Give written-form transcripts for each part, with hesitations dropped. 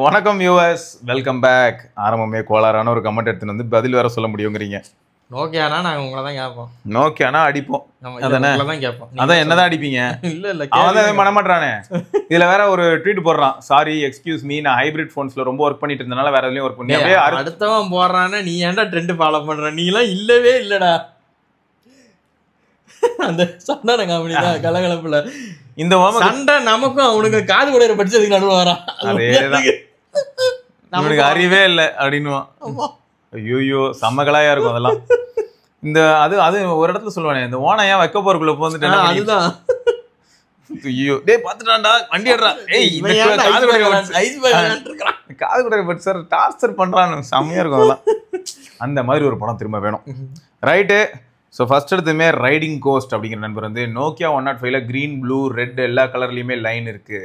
வணக்கம் viewers, welcome back. ஆரம்பமே கோளாறான ஒரு கமெண்ட் எடுத்துன்னு வந்து பதில் வேற சொல்ல முடியுங்கிறீங்க. நோக்கியானா நாங்கள் உங்களை தான் கேட்போம். நோக்கியானா அடிப்போம். அதானே தான் கேட்போம். அதான் என்னதான் அடிப்பீங்க? இல்லை அவன் தான் பண்ண மாட்டானே. இதுல வேற ஒரு ட்வீட் போடுறான், சாரி எக்ஸ்கியூஸ் மீ, நான் ஹைபிரிட் ஃபோன்ஸ்ல ரொம்ப ஒர்க் பண்ணிட்டு இருந்தனால வேற எதுலயும் ஒர்க் பண்ணி அப்படியே அடுத்தவன் போடுறானே, நீ ஏன்டா ட்ரெண்ட் ஃபாலோ பண்ற? நீ எல்லாம் இல்லவே இல்லடா. அந்த சண்டை காமெடி தான் கலகலப்புல. இந்த சண்டை நமக்கும் அவனுக்கு காது கூட படிச்சதுக்கு நடுவு வரான். அதேதான், அவனுக்கு அறிவே இல்லை அப்படின்னுவான். ஐயோ செம்மகளாயா இருக்கும் அதெல்லாம். இந்த அது அது ஒரு இடத்துல சொல்லுவானே, இந்த ஓனையா வைக்க போறக்குள்ள போந்துட்டேன். அதுதான் ஐயோ டேய் பாத்துட்டான்டா வண்டி ஏறா. ஏய் காது கூட பட் சார் டார்ச்சர் பண்றான்னு செம்மையா இருக்கும் அதெல்லாம். அந்த மாதிரி ஒரு படம் திரும்ப வேணும். ரைட்டு. ஸோ ஃபர்ஸ்ட் எடுத்துமே ரைடிங் கோஸ்ட் அப்படிங்கிற நண்பர் வந்து நோக்கியா 105ல க்ரீன் ப்ளூ ரெட் எல்லா கலர்லையுமே லைன் இருக்கு.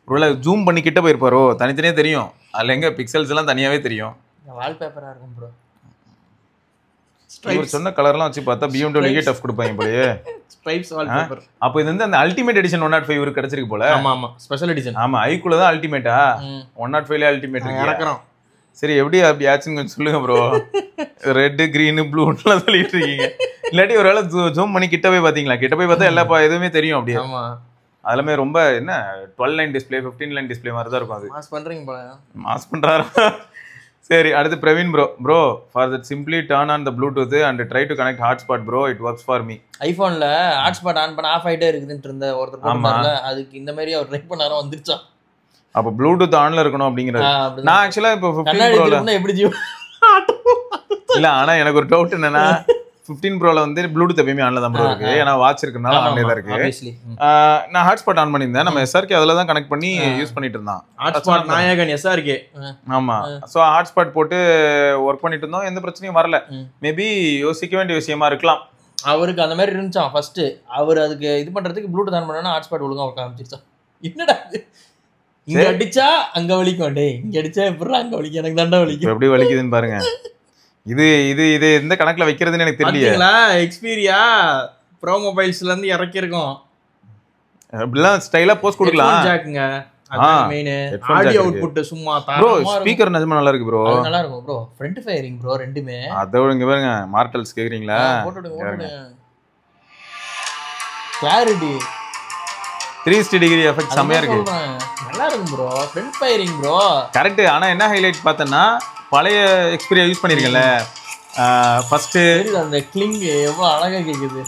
ஒருவேளை ஜூம் பண்ணி கிட்ட போயிருப்பாரோ, தனித்தனியே தெரியும். அதில் எங்க பிக்சல்ஸ் எல்லாம் தனியாவே தெரியும். வால்பேப்பரா இருக்கும் ப்ரோ. இவர் சொன்ன கலர்லாம் வச்சு பார்த்தா BMW டஃப் கொடுப்பாங்க போலயே. Stripes wallpaper. அப்போ இது வந்து அந்த அல்டிமேட் எடிஷன் 105 இவருக்கு கிடைச்சிருக்கு போல. ஆமா ஆமா, ஸ்பெஷல் எடிஷன். ஆமா, ஐக்குள்ள தான் அல்டிமேட்டா, 105ல அல்டிமேட் இறக்குறோம். சரி, எப்படி அப்படி ஆச்சுன்னு கொஞ்சம் சொல்லுங்க ப்ரோ. ரெட்டு க்ரீனு ப்ளூன்னுலாம் சொல்லிட்டு இருக்கீங்க. இல்லாட்டி ஒரு வேளை ஜூம் பண்ணி கிட்ட போய் பார்த்தீங்களா? கிட்ட போய் பார்த்தா எல்லா எதுவுமே தெரியும் அப்படியே. அதெல்லாமே ரொம்ப என்ன 12 லைன் டிஸ்பிளே 15 லைன் டிஸ்பிளே மாதிரி தான் இருக்கும். அது மாஸ் பண்றீங்க போல. மாஸ் பண்றாரு. சரி, அடுத்து Praveen bro for that simply turn on the Bluetooth and try to connect hotspot bro, it works for me. ஐபோன்ல ஹாட்ஸ்பாட் ஆன் பண்ண ஆஃப் ஆயிட்டே இருக்குதுன்னு இருந்த ஒருத்தர் போட்டார்ல, அதுக்கு இந்த மாதிரி அவர் ட்ரை பண்ணாரோ வந்துருச்சா. அப்ப ப்ளூடூத் ஆன்ல இருக்கணும் அப்படிங்கிறது. நான் ஆக்சுவலா இப்போ 15 ப்ரோல எப்படி இல்ல, ஆனா எனக்கு ஒரு டவுட் என்னன்னா 15 ப்ரோல வந்து ப்ளூடூத் எப்பயுமே ஆன்ல தான் ப்ரோ இருக்கு. ஏன்னா வாட்ச் இருக்கனால ஆன்ல தான் இருக்கு. நான் ஹாட்ஸ்பாட் ஆன் பண்ணியிருந்தேன். நம்ம SRK அதுல தான் கனெக்ட் பண்ணி யூஸ் பண்ணிட்டு இருந்தோம். ஹாட்ஸ்பாட் நாயகன் SRK. ஆமா, சோ ஹாட்ஸ்பாட் போட்டு ஒர்க் பண்ணிட்டு இருந்தோம். எந்த பிரச்சனையும் வரல. மேபி யோசிக்க வேண்டிய விஷயமா இருக்கலாம். அவருக்கு அந்த மாதிரி இருந்துச்சான் ஃபர்ஸ்ட். அவர் அதுக்கு இது பண்றதுக்கு ப்ளூடூத் ஆன் பண்ணா ஹாட்ஸ்பாட் ஒழுங்கா ஒர்க் ஆரம்பிச்சிருச்சான். என்னடா இங்க அடிச்சா அங்க வலிக்கும், டேய் இங்க அடிச்சா எப்படி அங்க வலிக்கும், எனக்கு தண்டா வலிக்கும். எப்படி வலிக்குதுன்னு பாருங்க. இது இது இது எந்த கணக்குல வைக்கிறதுன்னு எனக்கு தெரியல. எக்ஸ்பீரியா ப்ரோ மொபைல்ஸ்ல இருந்து இறக்கி இருக்கோம். அப்படிலாம் ஸ்டைலா போஸ்ட் கொடுக்கலாம். ஜாக்குங்க, அதான் மெயின். ஆடியோ அவுட்புட் சும்மா ப்ரோ ஸ்பீக்கர் நிஜமா நல்லா இருக்கு ப்ரோ. நல்லா இருக்கும் ப்ரோ. ஃப்ரண்ட் ஃபயரிங் ப்ரோ ரெண்டுமே. அத இங்க பாருங்க, மார்டல்ஸ் கேக்குறீங்களா? போட்டுடுங்க. கிளாரிட்டி 360 டிகிரி எஃபெக்ட் செமையா இருக்கு. நல்லா இருக்கும் bro. Front firing bro correct. ஆனா என்ன ஹைலைட் பார்த்தேன்னா, பழைய எக்ஸ்பீரியா யூஸ் பண்ணிருக்கேன்ல ஃபர்ஸ்ட், அந்த கிளிங் எவ்வளவு அழகா கேக்குது.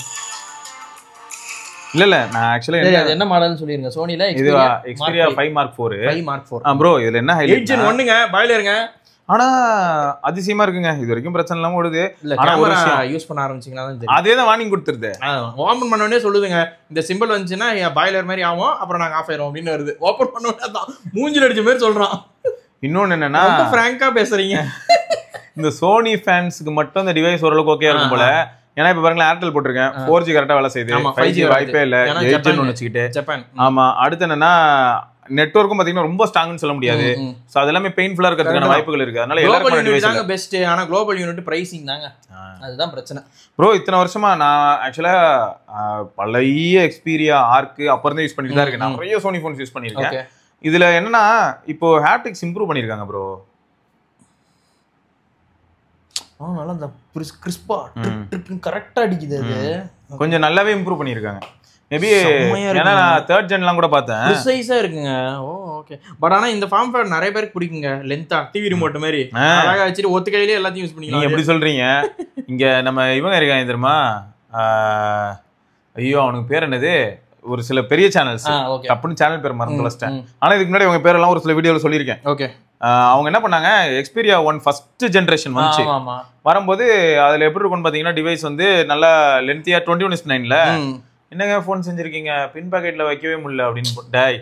இல்ல நான் ஆக்சுவலா என்ன மாடல்னு சொல்லிருங்க. சோனில எக்ஸ்பீரியா 5 Mark 4. 5 Mark 4 ப்ரோ இதுல என்ன ஹைலைட்? 8 Gen 1ங்க பாய்லருங்க. ஆனா அதிசயமா இருக்குங்க. இது வரைக்கும் பிரச்சனை இல்லாம ஓடுது. ஆனா ஒரு யூஸ் பண்ண ஆரம்பிச்சீங்கன்னா தான் தெரியும். அதே தான் வார்னிங் கொடுத்துருது. ஓபன் பண்ண உடனே சொல்லுதுங்க, இந்த சிம்பிள் வந்துச்சுன்னா பாய்லர் மாதிரி ஆகும், அப்புறம் நாங்க ஆஃப் ஆயிரும் அப்படின்னு வருது. ஓபன் பண்ண உடனே தான் மூஞ்சில அடிச்ச மாதிரி சொல்றான். இன்னொன்னு என்னன்னா, பிராங்கா பேசுறீங்க. இந்த சோனி ஃபேன்ஸ்க்கு மட்டும் இந்த டிவைஸ் ஓரளவுக்கு ஓகே இருக்கும் போல. ஏன்னா இப்ப பாருங்களேன், ஏர்டெல் போட்டிருக்கேன், 4G கரெக்டா வேலை செய்யுது, 5G வாய்ப்பே இல்ல, 8 Gen ஒன்னு வச்சுக்கிட்டு. ஜப்பான். ஆமா, அடுத்து என்னன்னா நெட்வொர்க்கும் பாத்தீங்கன்னா ரொம்ப ஸ்ட்ராங்னு சொல்ல முடியாது. சோ அது எல்லாமே பெயின்ஃபுல்லா இருக்கிறதுக்கான வாய்ப்புகள் இருக்கு. அதனால எல்லாரும் டிவைஸ் தாங்க பெஸ்ட். ஆனா குளோபல் யூனிட் பிரைசிங் தாங்க, அதுதான் பிரச்சனை. ப்ரோ இத்தனை வருஷமா நான் ஆக்சுவலா பழைய எக்ஸ்பீரியா ஆர்க் அப்புறம் தான் யூஸ் பண்ணிட்டு தான் இருக்கேன். நான் நிறைய சோனி போன்ஸ் யூஸ் பண்ணிருக்கேன். இதுல என்னன்னா இப்போ ஹாப்டிக்ஸ் இம்ப்ரூவ் பண்ணிருக்காங்க ப்ரோ. நல்லா அந்த கிறிஸ்பா கரெக்டா அடிக்குது. அது கொஞ்சம் நல்லாவே இம்ப்ரூவ் பண்ணிருக்காங்க. மேபி ஏன்னா நான் 3rd Genலாம் கூட பார்த்தேன், ப்ரிசைஸா இருக்குங்க. ஓ ஓகே. பட் ஆனா இந்த ஃபார்ம் ஃபேக்டர் நிறைய பேருக்கு பிடிக்குங்க. லென்த்தா டிவி ரிமோட் மாதிரி அழகா வச்சிட்டு ஒத்த கையிலே எல்லாத்தையும் யூஸ் பண்ணிக்கலாம். நீங்க எப்படி சொல்றீங்க? இங்க நம்ம இவங்க இருக்காங்க தெரியுமா, ஐயோ அவனுக்கு பேர் என்னது, ஒரு சில பெரிய சேனல்ஸ், டப்புன்னு சேனல் பேர் மறந்து வச்சிட்டேன். ஆனா இதுக்கு முன்னாடி அவங்க பேரெல்லாம் ஒரு சில வீடியோல சொல்லியிருக்கேன். ஓகே. அவங்க என்ன பண்ணாங்க, எக்ஸ்பீரியா 1 ஃபர்ஸ்ட் ஜெனரேஷன் வந்துச்சு. வரும்போது அதுல எப்படி இருக்கும்னு பாத்தீங்கன்னா, டிவைஸ் வந்து நல்லா லென்த்தியா 21:9ல என்னங்க போன் செஞ்சிருக்கீங்க, பின் பாக்கெட்ல வைக்கவே முடியல அப்படின்னு. டாய்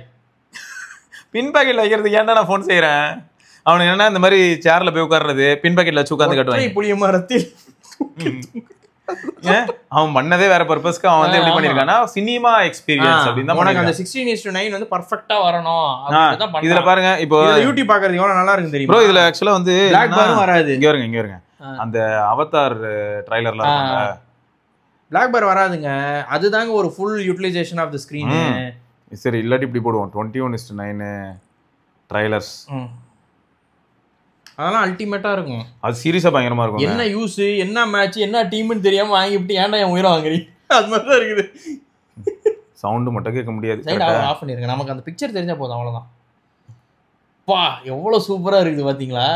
பின் பாக்கெட்ல வைக்கிறதுக்கு ஏன்டா நான் போன் செய்யறேன்? அவனுக்கு என்னன்னா இந்த மாதிரி சேர்ல போய் உட்கார்றது, பின் பாக்கெட்ல வச்சு உட்கார்ந்து காட்டுவாங்க. புளிய மரத்தில் அவன் பண்ணதே வேற பர்பஸ்க்கு. அவன் வந்து எப்படி பண்ணிருக்கானா, சினிமா எக்ஸ்பீரியன்ஸ் அப்படின்னு தான். உனக்கு அந்த 16:9 வந்து பெர்ஃபெக்ட்டா வரணும் அப்படிதான் பண்றான். இதுல பாருங்க, இப்போ யூடியூப் பாக்குறது எவ்வளவு நல்லா இருக்கு தெரியுமா ப்ரோ. இதுல ஆக்சுவலா வந்து பிளாக் பாரும் வராது. இங்க வருங்க அந்த அவதார் ட்ரைலர்ல இருக்குங்க, பிளாக் பார் வராதுங்க. அதுதாங்க ஒரு full utilization of the screen. சரி, இல்லாட்டி இப்படி போடுவோம் 21:9. ட்ரைலர்ஸ் அதெல்லாம் அல்டிமேட்டா இருக்கும். அது சீரியஸா பயங்கரமா இருக்கும். என்ன யூஸ், என்ன மேட்ச், என்ன டீம்னு தெரியாம வாங்கிட்டு ஏன்டா என் உயிரை வாங்குறீ, அது மாதிரி தான் இருக்குது. சவுண்டு மட்டும் கேட்க முடியாது. ஆஃப் பண்ணிருங்க, நமக்கு அந்த பிக்சர் தெரிஞ்சா போதும், அவ்வளவுதான். பா எவ்வளவு சூப்பரா இருக்குது பாத்தீங்களா.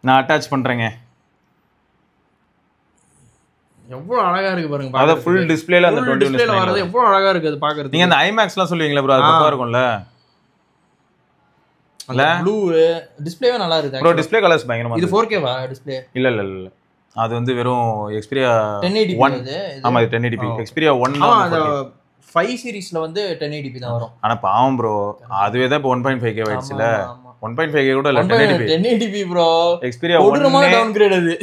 நான் அட்டாச் பண்றேங்க. எவ்வளவு அழகா இருக்கு பாருங்க. அத ஃபுல் டிஸ்ப்ளேல அந்த 20 டிஸ்ப்ளேல வரது எவ்வளவு அழகா இருக்கு அது பாக்குறது. நீங்க அந்த ஐமேக்ஸ்லாம் சொல்லுவீங்களா ப்ரோ, அது பக்கா இருக்கும்ல. அந்த ப்ளூ டிஸ்ப்ளேவே நல்லா இருக்கு ப்ரோ. டிஸ்ப்ளே கலர்ஸ் பயங்கரமா. இது 4K வா டிஸ்ப்ளே? இல்ல இல்ல இல்ல, அது வந்து வெறும் Xperia 1080p 1. ஆமா இது 1080p. Xperia 1 அந்த 5 சீரிஸ்ல வந்து 1080p தான் வரும். ஆனா பாவம் ப்ரோ, அதுவே தான் இப்போ 1.5K ஆயிடுச்சுல. 1.5K கூட இல்ல, 1080p ப்ரோ. Xperia 1 டவுன்கிரேட் அது.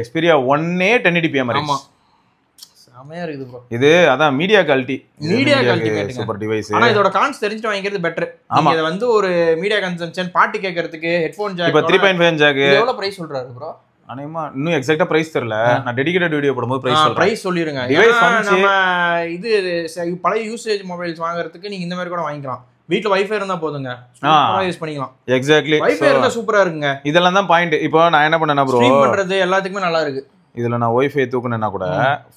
Xperia 1 1080p மாதிரி. ஆமா செமையா இருக்குது ப்ரோ. இது அதான் media quality. Media quality super device. ஆனா இதோட கான்ஸ் தெரிஞ்சிட்டு வாங்குறது பெட்டர். நீங்க இத வந்து ஒரு மீடியா கன்சம்ப்ஷன் பாட்டு கேட்கிறதுக்கு ஹெட்போன் ஜாக் இப்போ 3.5 ஜாக் எவ்வளவு பிரைஸ் சொல்றாரு ப்ரோ? அனேமா இன்னும் எக்ஸாக்ட்டா பிரைஸ் தெரியல. நான் டெடிகேட்டட் வீடியோ போடும்போது பிரைஸ் சொல்றேன். பிரைஸ் சொல்லிருங்க. டிவைஸ் நம்ம இது பழைய யூசேஜ் மொபைல்ஸ் வாங்குறதுக்கு நீங்க இந்த மாதிரி கூட வாங்கிக்கலாம். வீட்ல வைஃபை இருந்தா போதுங்க, சூப்பரா யூஸ் பண்ணிக்கலாம். எக்ஸாக்ட்லி, வைஃபை இருந்தா சூப்பரா இருக்குங்க. இதெல்லாம் தான் பாயிண்ட். இப்போ நான் என்ன பண்ணேன்னா ப்ரோ, ஸ்ட்ரீம் பண்றது எல்லாத்துக்குமே நல்லா இருக்கு. இதுல நான் வைஃபை தூக்குனேன்னா கூட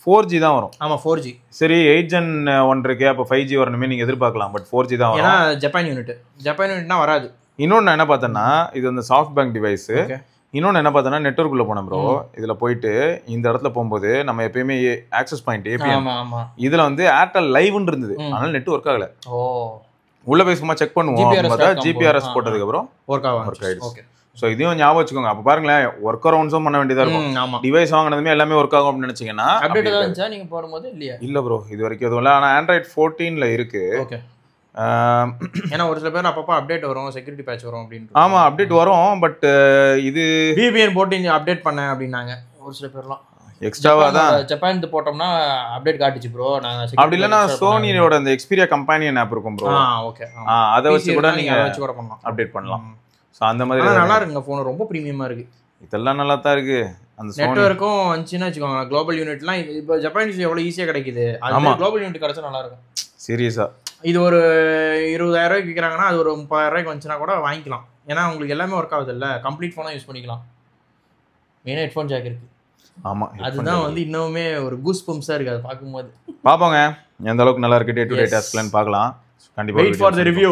4G தான் வரும். ஆமா 4G. சரி 8 Gen 1 இருக்கு, அப்ப 5G வரணுமே நீங்க எதிர்பார்க்கலாம். பட் 4G தான் வரும். ஏன்னா ஜப்பான் யூனிட்னா வராது. இன்னொன்னு என்ன பார்த்தேன்னா, இது வந்து சாஃப்ட் பேங்க் டிவைஸ். இன்னொன்னு என்ன பார்த்தேன்னா, நெட்வொர்க்குள்ள போனேன் ப்ரோ. இதுல போயிட்டு இந்த இடத்துல போகும்போது நம்ம எப்பயுமே ஆக்சஸ் பாயிண்ட் APM, இதுல வந்து ஏர்டெல் லைவ்னு இருந்தது. அதனால நெட் ஒர்க் ஆகல. உள்ள போய் சும்மா செக் பண்ணுவோம். GPRS போட்டதுக்கு அப்புறம் ஒர்க் ஆயிடுச்சு. ஸோ இதையும் ஞாபகம் வச்சுக்கோங்க. அப்போ பாருங்களேன், ஒர்க் அரவுண்ட்ஸும் பண்ண வேண்டியதா இருக்கும். டிவைஸ் வாங்கினதுமே எல்லாமே ஒர்க் ஆகும் அப்படின்னு நினைச்சீங்கன்னா நீங்க போடும்போது இல்லையா? இல்ல ப்ரோ, இது வரைக்கும் எதுவும் இல்லை. ஆனால் Android 14ல இருக்கு. ஏன்னா ஒரு சில பேர் அப்பப்போ அப்டேட் வரும், செக்யூரிட்டி பேட்ச் வரும் அப்படின்னு. ஆமா அப்டேட் வரும். பட் இது VPN போட்டு அப்டேட் பண்ண அப்படின்னாங்க ஒரு சில பேர்லாம். எக்ஸ்ட்ராவா தான் ஜப்பான் போட்டோம்னா அப்டேட் காட்டுச்சு ப்ரோ. நாங்க அப்படி இல்லைன்னா சோனியோட அந்த Xperia கம்பெனியன் ஆப் இருக்கும் ப்ரோ. ஓகே, அதை வச்சு கூட நீங்க அப்டேட் பண்ணலாம். ஸோ அந்த மாதிரி நல்லா இருக்குங்க. ஃபோன் ரொம்ப ப்ரீமியமா இருக்கு. இதெல்லாம் நல்லா தான் இருக்கு. அந்த நெட்வொர்க்கும் வந்துச்சுன்னா வச்சுக்கோங்க, குளோபல் யூனிட்லாம் இப்போ ஜப்பானீஸ் எவ்வளோ ஈஸியாக கிடைக்குது. அது குளோபல் யூனிட் கிடைச்சா நல்லா இருக்கும். சீரியஸா இது ஒரு 20,000 ரூபாய்க்கு விற்கிறாங்கன்னா அது ஒரு 30,000 ரூபாய்க்கு வந்துச்சுன்னா கூட வாங்கிக்கலாம். ஏன்னா உங்களுக்கு எல்லாமே ஒர்க் ஆகுது இல்லை, கம்ப்ளீட் ஃபோனாக யூஸ் பண்ணிக்கலாம். மெயினாக ஹெட்ஃபோன் ஜாக் இருக்கு. ஆமா, அதுதான் வந்து இன்னுமே ஒரு கூஸ் பம்ப்ஸாக இருக்குது. அதை பார்க்கும்போது பார்ப்போங்க எந்த அளவுக்கு நல்லா இருக்கு. டே டு டே டாஸ்க்லன்னு பார்க்கலாம். கண்டிப்பாக wait for the review.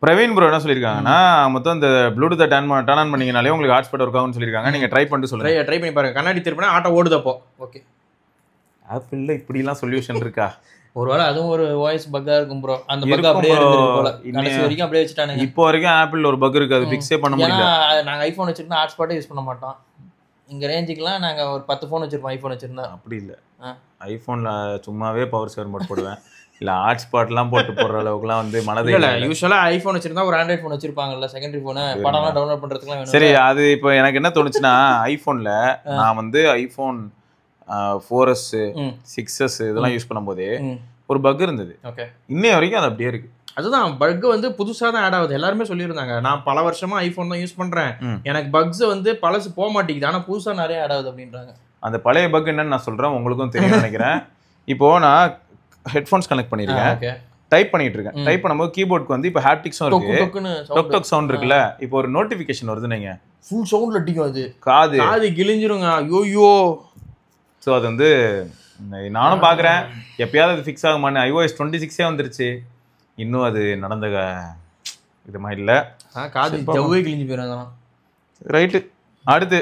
Praveen bro என்ன சொல்லியிருக்காங்கன்னா, மொத்தம் இந்த ப்ளூடூத்தை டர்ன் ஆன் பண்ணீங்கனாலே உங்களுக்கு ஹாட்ஸ்பாட் ஒர்க் ஆகும்னு சொல்லியிருக்காங்க. நீங்கள் ட்ரை பண்ணிட்டு சொல்லுங்க. ட்ரை பண்ணி பாருங்க. கண்ணாடி திருப்பினா ஆட்டோ ஓடுதப்போ. ஓகே, ஆப்பிள்ல இப்படிலாம் சொல்யூஷன் இருக்கா? ஒருவேளை அதுவும் ஒரு வாய்ஸ் பக்கா இருக்கும் ப்ரோ. அந்த பக் அப்படியே இருந்திருக்கு போல. கடைசி வரைக்கும் அப்படியே வச்சிட்டானுங்க. இப்போ வரைக்கும் ஆப்பிள் ஒரு பக் இருக்கு, அது ஃபிக்ஸே பண்ண முடியல. நாங்க ஐபோன் வச்சிருந்தா ஹாட்ஸ்பாட்டே யூஸ் பண்ண மாட்டோம். இங்க ரேஞ்சுக்குலாம் நாங்க ஒரு 10 ஃபோன் வச்சிருப்போம். ஐபோன் வச்சிருந்தா அப்படி இல்ல. ஐபோன்ல சும்மாவே பவர் சேவர் மோட் போடுவேன். இல்ல ஹாட்ஸ்பாட்லாம் போட்டு போடுற அளவுக்குலாம் வந்து மனதே இல்ல. யூசுவலா ஐபோன் வச்சிருந்தா ஒரு ஆண்ட்ராய்ட் ஃபோன் வச்சிருப்பாங்கல்ல, செகண்டரி ஃபோன், படம்லாம் டவுன்லோட் பண்றதுக்குலாம் வேணும். சரி, அது இப்போ எனக்கு என்ன தோணுச்சுன்னா, ஐபோன்ல நான் வந்து ஐபோன் 4S 6S இதெல்லாம் யூஸ் பண்ணும்போது ஒரு பக் இருந்தது. இன்னைய வரைக்கும் அது அப்படியே இருக்கு. அதுதான் பக் வந்து புதுசாக தான் ஆட் ஆகுது. எல்லாருமே சொல்லியிருந்தாங்க, நான் பல வருஷமா ஐபோன் தான் யூஸ் பண்றேன், எனக்கு பக்ஸ் வந்து பழசு போக மாட்டேங்குது, ஆனா புதுசா நிறைய ஆட் ஆகுது அப்படின்றாங்க. அந்த பழைய பக் என்னன்னு நான் சொல்றேன், உங்களுக்கும் தெரியும் நினைக்கிறேன். இப்போ நான் ஹெட்ஃபோன்ஸ் கனெக்ட் பண்ணிருக்கேன், டைப் பண்ணிட்டு இருக்கேன். டைப் பண்ணும்போது கீபோர்டுக்கு வந்து இப்போ ஹாப்டிக்ஸும் இருக்கு, டொக் டொக் சவுண்ட் இருக்குல்ல. இப்போ ஒரு நோட்டிஃபிகேஷன் வருது, நீங்க ஃபுல் சவுண்ட்ல அடிக்கும், அது காது கிழிஞ்சிருங்க. ஐயோ. ஸோ அது வந்து நானும் பாக்குறேன், எப்பயாவது அது ஃபிக்ஸ் ஆகுமான்னு. iOS 26 வந்துருச்சு, இன்னும் அது நடந்த இது மாதிரி இல்லை. காது ஜவ்வே கிழிஞ்சு போயிடும். ரைட்டு. அடுத்து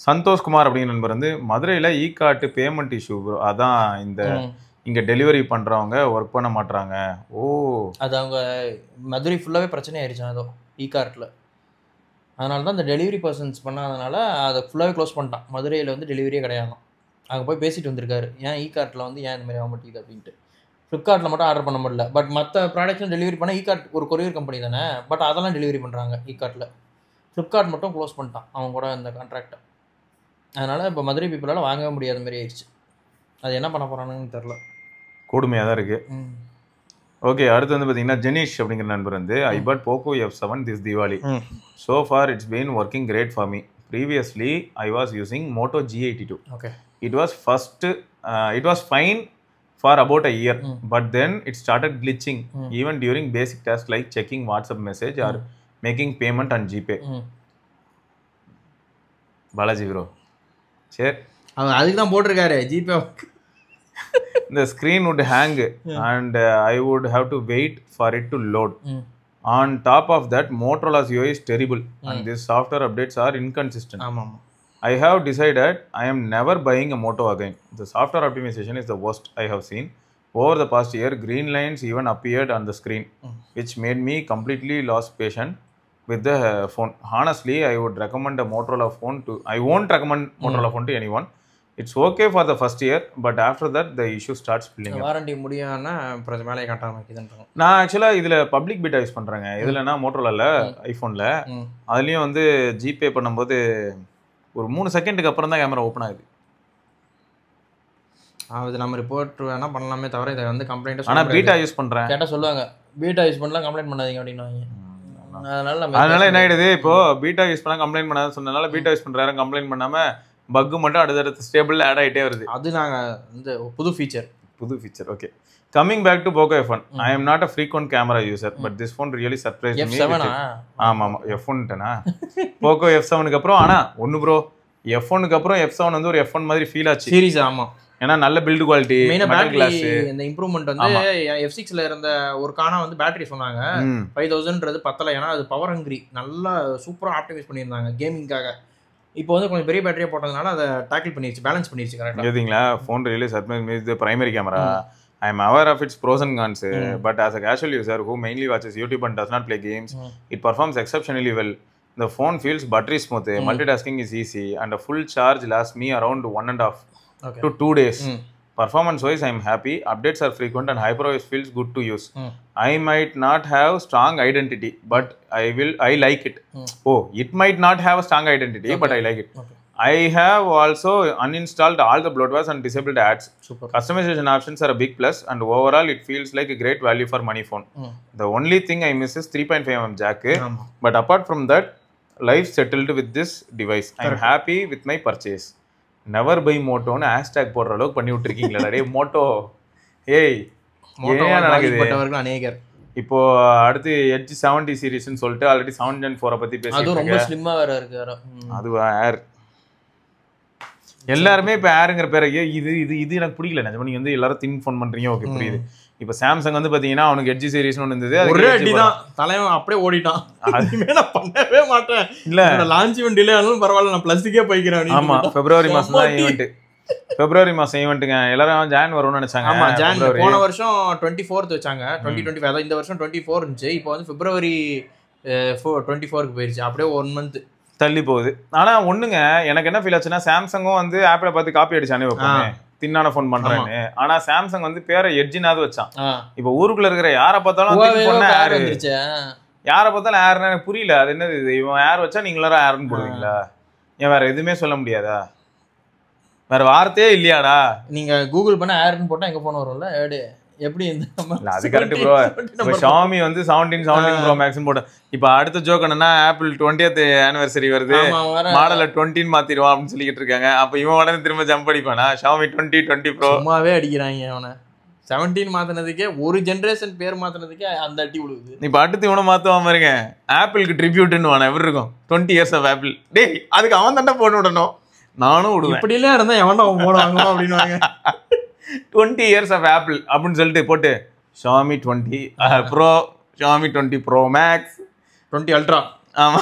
சந்தோஷ்குமார் அப்படிங்கிற நண்பர் வந்து, மதுரையில் ஈகார்ட் பேமெண்ட் இஷ்யூ ப்ரோ, அதான் இந்த இங்கே டெலிவரி பண்ணுறவங்க ஒர்க் பண்ண மாட்டாங்க. ஓ, அது அவங்க மதுரை ஃபுல்லாகவே பிரச்சனை ஆயிடுச்சு அதோ ஈகார்ட்டில். அதனால தான் இந்த டெலிவரி பர்சன்ஸ் பண்ணாதனால அதை ஃபுல்லாகவே க்ளோஸ் பண்ணிட்டான். மதுரையில் வந்து டெலிவரியே கிடையாது. அங்கே போய் பேசிட்டு வந்திருக்காரு, ஏன் ஈகார்ட்டில் வந்து ஏன் இந்த மாதிரி ஆக மாட்டேங்குது அப்படின்ட்டு. ஃப்ளிப்கார்ட்டில் மட்டும் ஆர்டர் பண்ண முடியல, பட் மற்ற ப்ராடக்ட்ஸும் டெலிவரி பண்ணால் ஈகார்ட் ஒரு கொரியர் கம்பெனி தானே, பட் அதெல்லாம் டெலிவரி பண்ணுறாங்க ஈகார்ட்டில். ஃப்ளிப்கார்ட் மட்டும் க்ளோஸ் பண்ணிட்டான் அவங்க கூட இந்த கான்ட்ராக்டை. அதனால் இப்போ மதுரை பீப்புளால் வாங்கவே முடியாத மாதிரி ஆயிடுச்சு. அது என்ன பண்ண போகிறானுன்னு தெரில, கொடுமையாக தான் இருக்குது. ஓகே, அடுத்து வந்து பார்த்தீங்கன்னா ஜெனீஷ் அப்படிங்கிற நண்பர் வந்து, I bought Poco F7 this Deepavali. So far it's been working great for me. Previously, I was using Moto G82. Okay. It was fine for about a year. But then it started glitching even during basic tasks like checking WhatsApp message or making payment on GPay. Balaji bro. சரி அதுக்கு தான் போட்டிருக்காரு GPay. The screen would hang and I would have to wait for it to load. On top of that, Motorola's UI is terrible and these software updates are inconsistent. I have decided I am never buying a Moto again. The software optimization is the worst I have seen. Over the past year, green lines even appeared on the screen, which made me completely lost patience with the phone. Honestly, I would recommend a Motorola phone to... I won't recommend Motorola phone to anyone. It's okay for the first year, but after that, the issue starts building up. Warranty முடியானா அப்புறம் மேலே காட்டாம இருக்குதுன்றாங்க. நான் ஆக்சுவலாக இதில் public beta use பண்ணுறேங்க. இதுலனா மோட்டோரோலாவில் ஐஃபோனில் அதுலேயும் வந்து ஜிபே பண்ணும்போது ஒரு 3 செகண்டுக்கு அப்புறம் தான் கேமரா ஓப்பன் ஆகுது. அது நம்ம ரிப்போர்ட் வேணா பண்ணலாமே தவிர இதை வந்து கம்ப்ளைண்ட். ஆனால் பீட்டா யூஸ் பண்ணுறேன் கேட்டால் சொல்லுவாங்க பீட்டா யூஸ் பண்ணலாம் கம்ப்ளைண்ட் பண்ணாதீங்க அப்படின்னாங்க. அதனால என்ன ஆயிடுது, இப்போ பீட்டா யூஸ் பண்ணால் கம்ப்ளைண்ட் பண்ணாத சொன்னதுனால பீட்டா யூஸ் பண்ணுறாரு கம்ப்ளைண்ட் பண்ணாமல் பக்கு மட்டும் அடுத்தடுத்து ஸ்டேபிள் ஆட் ஆகிட்டே வருது. அது நாங்கள் இந்த புது feature. Okay. Coming back to Poco F1, I am not a frequent camera user, but this phone really surprised me. F7 ஆமா F1 ட்டனா Poco F7 க்கு அப்புறம் ஆனா ஒன்னு ப்ரோ F1 க்கு அப்புறம் F7 வந்து ஒரு F1 மாதிரி ஃபீல் ஆச்சு சீரிஸ். ஆமா, ஏன்னா நல்ல பில்ட் குவாலிட்டி, மெட்டல் கிளாஸ், இந்த இம்ப்ரூவ்மென்ட் வந்து F6 ல இருந்த ஒரு காணா வந்து பேட்டரி சொன்னாங்க 5000ன்றது பத்தல. ஏன்னா அது பவர் ஹங்கிரி நல்லா சூப்பரா ஆப்டிமைஸ் பண்ணியிருந்தாங்க கேமிங்காக. இப்போ வந்து கொஞ்சம் பெரிய பேட்டரியா போட்டதுனால அதை டேக்கிள் பண்ணிருச்சு, பேலன்ஸ் பண்ணிருச்சு கரெக்டா. கேட்டிங்களா phone really surprise me the primary camera. I am aware of its pros and cons, but as a casual user who mainly watches YouTube and does not play games, it performs exceptionally well. The phone feels buttery smooth, multitasking is easy, and a full charge lasts me around 1.5 to 2 days. Performance wise, I am happy. Updates are frequent and HyperOS feels good to use. I might not have strong identity, but I like it. It might not have a strong identity, but I like it. I have also uninstalled all the bloatwares and disabled ads. Super. Customization options are a big plus, and overall it feels like a great value for money phone. The only thing I miss is 3.5mm jack, but apart from that, life settled with this device. I am happy with my purchase. Never buy Moto னு hashtag போடுற அளவுக்கு பண்ணி விட்டுருக்கீங்களா டேய் Moto. ஏய் Moto வாங்கிட்டவர்கள் அநேகர். இப்போ அடுத்து edge 70 சீரிஸ்னு சொல்லிட்டு ஆல்ரெடி 7 Gen 4 பத்தி பேசிட்டு அது ரொம்ப ஸ்லிம்மா வேற இருக்கு. அதுவா ஏர் எல்லாருமே இப்போ ஏருங்கிற பேரை இது இது இது எனக்கு பிடிக்கல. நிஜமா நீங்க வந்து எல்லாரும் திங்க் ஃபோன் பண்றீங்க, ஓகே புரியுது. இப்போ சாம்சங் வந்து பாத்தீங்கன்னா அவனுக்கு எட்ஜ் சீரிஸ்னு ஒன்று இருந்தது, ஒரே அடிதான் தலைவன் அப்படியே ஓடிட்டான். அதுமே நான் பண்ணவே மாட்டேன். இல்ல லான்ச் ஈவென்ட் டிலே ஆனாலும் பரவாயில்ல நான் பிளஸ்க்கே போய்க்கிறேன். ஆமா பிப்ரவரி மாசம் தான் ஈவென்ட். பிப்ரவரி மாசம் ஈவென்ட்டுங்க. எல்லாரும் ஜான் வரும்னு நினைச்சாங்க. ஆமா ஜான் போன வருஷம் 24th வச்சாங்க 2025. அதாவது இந்த வருஷம் 24 இருந்துச்சு. இப்போ வந்து பிப்ரவரி 24க்கு போயிருச்சு. அப்படியே 1 month தள்ளி போகுது. ஆனா ஒண்ணுங்க எனக்கு என்ன ஃபீல் ஆச்சுன்னா சாம்சங்கும் வந்து ஆப்பிள பார்த்து காப்பி அடிச்சானே வைப்பாங்க தின்னான ஃபோன் பண்றேன்னு. ஆனா சாம்சங் வந்து பேரை எட்ஜினாவது வச்சான். இப்போ ஊருக்குள்ள இருக்கிற யாரை பார்த்தாலும் யாரை பார்த்தாலும் ஏர்னா எனக்கு புரியல. அது என்னது இது, இவன் ஏர் வச்சா நீங்க எல்லாரும் ஏர்னு போடுவீங்களா? ஏன் வேற எதுவுமே சொல்ல முடியாதா? வேற வார்த்தையே இல்லையாடா? நீங்க கூகுள் பண்ண ஏர்னு போட்டா எங்க போன் வரும்ல ஏடு எப்படி இந்த அது கரெக்ட் ப்ரோ. இப்போ Xiaomi வந்து 17 Pro Max போட்டு இப்போ அடுத்த ஜோக் என்னன்னா ஆப்பிள் 20th anniversary வருது, மாடலை 20 மாத்திடுவான் அப்படின்னு சொல்லிட்டு இருக்காங்க. அப்ப இவன் உடனே திரும்ப ஜம்ப் அடிப்பானா Xiaomi 20 Pro? சும்மாவே அடிக்கிறாங்க அவனை. 17 மாத்தினதுக்கே ஒரு ஜெனரேஷன் பேர் மாத்தினதுக்கே அந்த அடி விழுகுது. இப்போ அடுத்து இவனை மாத்துவான் பாருங்க, ஆப்பிளுக்கு ட்ரிபியூட்னு வானா எப்படி இருக்கும் 20 years of ஆப்பிள். டேய் அதுக்கு அவன் தாண்டா போட்டு விடணும், நானும் விடுவேன். இப்படி எல்லாம் இருந்தா எவன்டா அவன் போடுவாங்க அப்படின்னு 20 years of ஆப்பிள் அப்படின்னு சொல்லிட்டு போட்டு Xiaomi 20 Pro, Xiaomi 20 Pro Max, 20 Ultra. ஆமா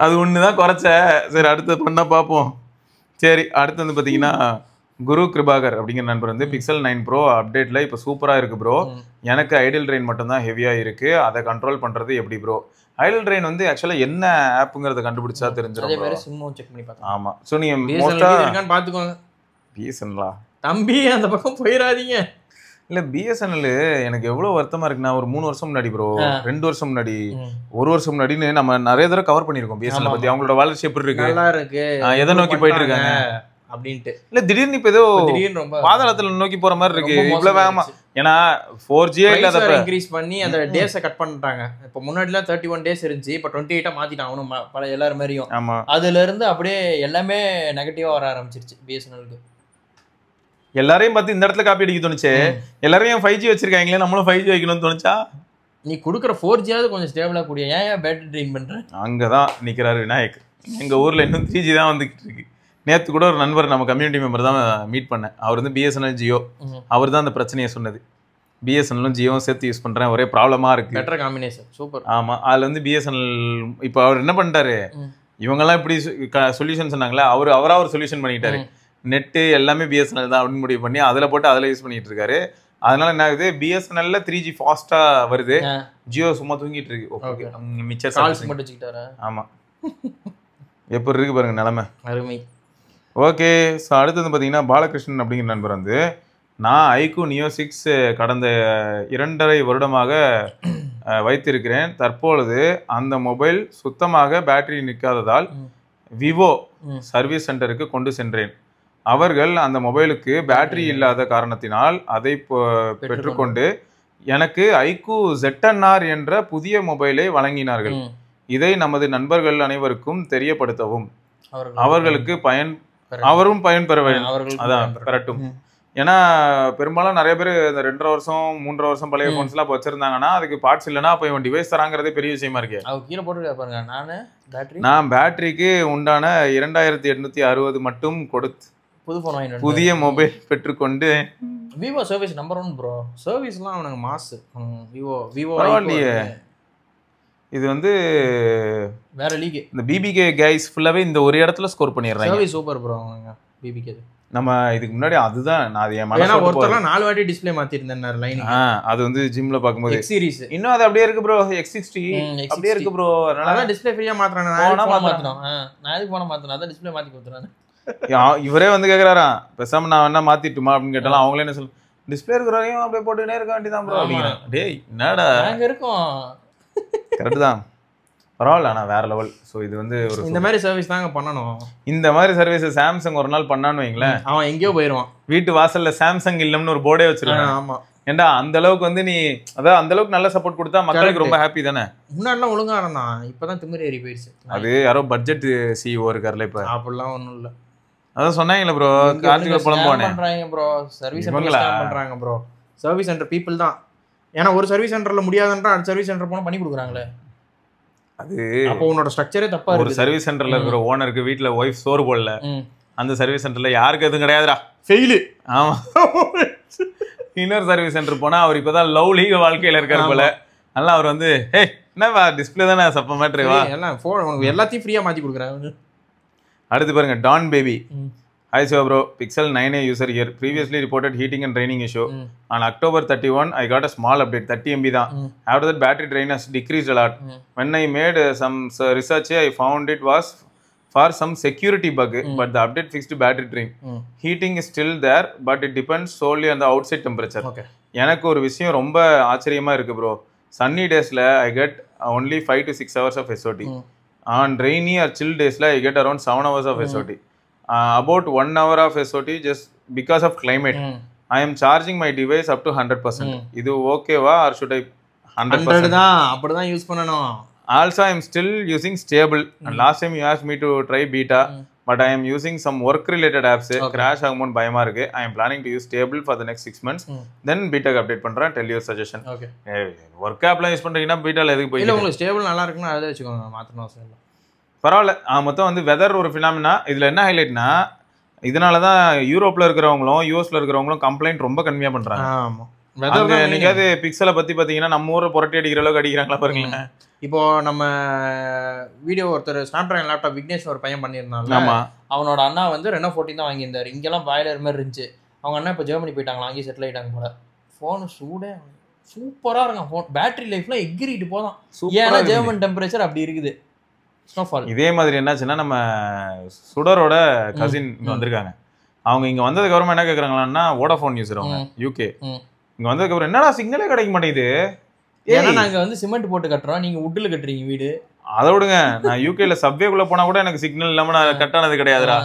அது ஒண்ணுதான் குறைச்ச. சரி அடுத்து பண்ண பார்ப்போம். சரி அடுத்து வந்து பாத்தீங்கன்னா குரு கிருபாகர் அப்படிங்கிற நண்பர் வந்து பிக்சல் 9 Pro அப்டேட்ல இப்போ சூப்பரா இருக்கு ப்ரோ. எனக்கு ஐடில் ட்ரெயின் மட்டும் தான் ஹெவியா இருக்கு, அதை கண்ட்ரோல் பண்றது எப்படி ப்ரோ? ஐடில் ட்ரெயின் வந்து ஆக்சுவலா என்ன ஆப்ங்கறத கண்டுபிடிச்சா தெரிஞ்சிரும். அதே மாதிரி சிம்மும் செக் பண்ணி பார்த்தா. ஆமா சோ நீங்க மோஸ்டா இருக்கான்னு பாத்துக்கோங்க. பிஎஸ்என்எல் தம்பி அந்த பக்கம் போயிடாதீங்க. இல்ல பிஎஸ்என்எல் எனக்கு எவ்வளவு வருத்தமா இருக்குன்னா ஒரு 3 வருஷம் முன்னாடி ப்ரோ, 2 வருஷம் முன்னாடி, 1 வருஷம் முன்னாடின்னு நம்ம நிறைய தடவை கவர் பண்ணிருக்கோம் பிஎஸ்என்எல் பத்தி. அவங்களோட வளர்ச்சி எப்படி இருக்கு, நல்லா இருக்கு, எதை நோக்கி போயிட்டு இருக்காங்க அப்படின்ட்டு. இல்ல திடீர்னு இப்ப ஏதோ பாதாளத்துல நோக்கி போற மாதிரி இருக்கு இவ்வளவு வேகமா. ஏன்னா 4G இல்லாதப்ப இன்க்ரீஸ் பண்ணி அந்த டேஸை கட் பண்ணிட்டாங்க. இப்போ முன்னாடிலாம் 31 days இருந்துச்சு, இப்போ 28 மாத்திட்டான் அவனும் பல எல்லாரும் மாதிரியும். அதுல இருந்து அப்படியே எல்லாமே நெகட்டிவா வர ஆரம்பிச்சிருச்சு பிஎஸ்என்எலுக்கு. எல்லாரையும் பார்த்து இந்த இடத்துல காப்பி அடிக்க தோணுச்சு. எல்லாரையும் 5G வச்சிருக்காங்களே, நம்மளும் 5G வைக்கணும்னு தோணுச்சா? நீ கொடுக்குற 4Gயாவது கொஞ்சம் ஸ்டேபிளா கூடிய, ஏன் பேட்டரி ட்ரெயின் பண்ற? அங்கதான் நிக்கிறாரு விநாயக். எங்க ஊர்ல இன்னும் 3G தான் வந்துகிட்டு இருக்கு. நேற்று கூட ஒரு நண்பர் நம்ம கம்யூனிட்டி மெம்பர் தான் மீட் பண்ணேன். அவர் வந்து BSNL ஜியோ. அவர் தான் அந்த பிரச்சனையை சொன்னது. BSNலும் ஜியோவும் சேர்த்து யூஸ் பண்றேன், ஒரே ப்ராப்ளமா இருக்கு. Better combination, super. ஆமா, அதுல வந்து BSNL இப்போ அவர் என்ன பண்ணிட்டாரு, இவங்கெல்லாம் இப்படி சொல்யூஷன் சொன்னாங்களே, அவரா ஒரு சொல்யூஷன் பண்ணிக்கிட்டாரு. நெட்டு எல்லாமே BSNL தான் அப்படின்னு முடிவு பண்ணி அதுல போட்டு அதுல யூஸ் பண்ணிட்டு இருக்காரு. அதனால என்ன ஆகுது, BSNL 3G ஃபாஸ்டா வருது, ஜியோ சும்மா தூங்கிட்டு இருக்கு. மிச்ச கால்ஸ் மட்டும் வச்சுக்கிட்டாரா? ஆமா. எப்படி இருக்கு பாருங்க நிலைமை. அருமை. ஓகே, ஸோ அடுத்தது பார்த்தீங்கன்னா பாலகிருஷ்ணன் அப்படிங்கிற நண்பர் வந்து, நான் iQOO Neo 6 கடந்த 2.5 வருடமாக வைத்திருக்கிறேன். தற்பொழுது அந்த மொபைல் சுத்தமாக பேட்டரி நிற்காததால் விவோ சர்வீஸ் சென்டருக்கு கொண்டு சென்றேன். அவர்கள் அந்த மொபைலுக்கு பேட்டரி இல்லாத காரணத்தினால் அதை பெற்றுக்கொண்டு எனக்கு iQOO ZNR என்ற புதிய மொபைலை வழங்கினார்கள். இதை நமது நண்பர்கள் அனைவருக்கும் தெரியப்படுத்தவும், அவர்களுக்கு அவரும் பயன்பெற வேண்டும். அதான் பெறட்டும். ஏன்னா பெரும்பாலும் நிறைய பேர் இந்த 2.5 வருஷம் 3.5 வருஷம் பழைய போன்ஸ் எல்லாம் வச்சிருந்தாங்கன்னா அதுக்கு பார்ட்ஸ் இல்லைன்னா அப்போ இவன் டிவைஸ் தராங்கிறதே பெரிய விஷயமா இருக்கு. கீழே போட்டு பாருங்க. நான் பேட்டரிக்கு உண்டான 2860 மட்டும் கொடுத்து புது போன் வாங்கினேன், புதிய மொபைல் பெற்றுக்கொண்டு. Vivo service number 1 bro. சர்வீஸ்லாம் அவனுக்கு மாசு. விவோ பரவாயில்லையே. இது வந்து வேற லீக். இந்த BBK கைஸ் ஃபுல்லாவே இந்த ஒரு இடத்துல ஸ்கோர் பண்ணிடுறாங்க. சர்வீஸ் சூப்பர் ப்ரோ அவங்க BBK. நம்ம இதுக்கு முன்னாடி அதுதான் நான் என் மனசுல ஒருத்தர்லாம் 4 வாட்டி டிஸ்ப்ளே மாத்திருந்தேன் லைன். அது வந்து ஜிம்ல பாக்கும்போது X சீரிஸ் இன்னும் அது அப்படியே இருக்கு ப்ரோ. X60 அப்படியே இருக்கு ப்ரோ. அதனால டிஸ்ப்ளே ஃப்ரீயா மாத்துறானே. நான் மாத்துறேன். நான் எதுக்கு போன மாத்துறேன், அதான் டிஸ்ப்ளே மாத்தி கொடுத்துறானே. இவரே வந்து கேக்குறாராம், பேசாம நான் என்ன மாத்திட்டுமா அப்படின்னு கேட்டாலும் அவங்களே என்ன சொல்ல, டிஸ்ப்ளே இருக்கிறவரையும் அப்படியே போட்டுனே இருக்க வேண்டியதான் ப்ரோ அப்படிங்கிறேன். டேய் என்னடா நாங்க இருக்கோம். கரெக்ட் தான், பரவாயில்ல. ஆனால் வேற லெவல். ஸோ இது வந்து ஒரு இந்த மாதிரி சர்வீஸ் தாங்க பண்ணணும். இந்த மாதிரி சர்வீஸ் சாம்சங் ஒரு நாள் பண்ணான்னு வைங்களேன், அவன் எங்கேயோ போயிடுவான். வீட்டு வாசல்ல சாம்சங் இல்லம்னு ஒரு போர்டே வச்சிருக்காங்க. ஆமா, ஏண்டா அந்த அளவுக்கு வந்து நீ அதான் அந்த அளவுக்கு நல்ல சப்போர்ட் கொடுத்தா மக்களுக்கு ரொம்ப ஹாப்பி தானே. முன்னாடிலாம் ஒழுங்கா இருந்தான், இப்பதான் திமிரு ஏறி போயிடுச்சு. அது யாரோ பட்ஜெட் CEO இருக்கார்ல இப்ப. அப்படிலாம் ஒன்றும் இல்லை. அதான் சொன்னாங்கல்ல ப்ரோ, கார்த்திகை புலம்பானே பண்றாங்க ப்ரோ. சர்வீஸ் சென்டர் பண்றாங்க ப்ரோ. சர்வீஸ் சென்டர் பீப்புள் தான். ஏன்னா ஒரு சர்வீஸ் சென்டர்ல முடியாதுன்றா அடுத்த சர்வீஸ் சென்டர் போனா பண்ணி கொடுக்குறாங்களே. அது அப்போ உன்னோட ஸ்ட்ரக்சரே தப்பா இருக்கு. ஒரு சர்வீஸ் சென்டர்ல இருக்கிற ஓனருக்கு வீட்டுல ஒய்ஃப் சோறு போடல, அந்த சர்வீஸ் சென்டர்ல யாருக்கு எதுவும் கிடையாதுடா, ஃபெயிலு. ஆமா. இன்னொரு சர்வீஸ் சென்டர் போனா அவர் இப்பதான் லவ்லீக வாழ்க்கையில இருக்காரு போல. நல்லா அவர் வந்து ஹே என்னவா டிஸ்பிளே தானே சப்ப மேட்ருவா எல்லாம் உனக்கு எல்லாத்தையும் ஃப்ரீயா மாத்தி கொடுக்குறாங்க. அடுத்து பாருங்க, Don baby. Hi Shiva bro, Pixel 9a user here. Previously reported heating and draining issue. On October 31, I got a small update, 30 MB தான். After that battery drain has decreased a lot. When I made some research, I found it was for some security bug, but the update fixed battery drain. Heating is still there, but it depends solely on the outside temperature. எனக்கு ஒரு விஷயம் ரொம்ப ஆச்சரியமா இருக்கு bro. Sunny daysல I get only 5 to 6 hours of SOT. On rainy or chill daysல I get around 7 hours of SOT. About 1 hour of SOT just because of climate. I am charging my device up to 100%. இது ஓகேவா or should I 100% தான் அப்படிதான் use பண்ணனும். Also I am still using stable. And last time you asked me to try beta, but I am using some work related apps. Crash ஆகுமோன்னு பயமா இருக்கு. I am planning to use stable for the next 6 months. Then beta update பண்றேன். Tell your suggestion. Okay. Work appல use பண்றீங்கன்னா betaல எதுக்கு போய்? இல்ல உங்களுக்கு ஸ்டேபிள் நல்லா இருக்குன்னா அதை வெச்சுக்கோங்க, மாத்தணும் அவசியம் இல்ல. பரவாயில்ல. மொத்தம் வந்து வெதர் ஒரு ஃபினாமினா. இதில் என்ன ஹைலைட்னா, இதனால தான் யூரோப்பில் இருக்கிறவங்களும் யூஎஸ்ல இருக்கிறவங்களும் கம்ப்ளைண்ட் ரொம்ப கம்மியாக பண்ணுறாங்க. அங்கே என்னைக்காவது பிக்சலை பற்றி பார்த்தீங்கன்னா நம்ம ஊரில் புரட்டி அடிக்கிற அளவுக்கு அடிக்கிறாங்களா பாருங்களேன். இப்போ நம்ம வீடியோ ஒருத்தர் ஸ்னாப்டிராகன் லேப்டாப் விக்னேஷ் ஒரு பையன் பண்ணியிருந்தாங்க. ஆமாம், அவனோட அண்ணா வந்து ரெனோ 14 தான் வாங்கியிருந்தாரு. இங்கெல்லாம் பாய்லர் மாதிரி இருந்துச்சு. அவங்க அண்ணா இப்போ ஜெர்மனி போயிட்டாங்களா, அங்கேயே செட்டில் ஆகிட்டாங்க போல. ஃபோனு சூடே சூப்பராக இருக்கும். ஃபோன் பேட்டரி லைஃப்லாம் எகிரிட்டு போதான். ஏன்னா ஜெர்மன் டெம்பரேச்சர் அப்படி இருக்குது. இதே மாதிரி என்னாச்சுன்னா, நம்ம சுடரோட கசின் இங்க வந்திருக்காங்க. அவங்க இங்க வந்ததுக்கு அப்புறமா என்ன கேக்குறாங்களான்னா, வோடாஃபோன் யூசர் அவங்க யூகே. இங்க வந்ததுக்கு அப்புறம் என்னடா சிக்னலே கிடைக்க மாட்டேங்குது, ஏன்னா நாங்க வந்து சிமெண்ட் போட்டு கட்டுறோம், நீங்க வுட்ல கட்டுறீங்க வீடு. அதை விடுங்க, நான் யூகேல சப்வேக்குள்ள போனா கூட எனக்கு சிக்னல் இல்லாம நான் கட்டானது கிடையாதுடா.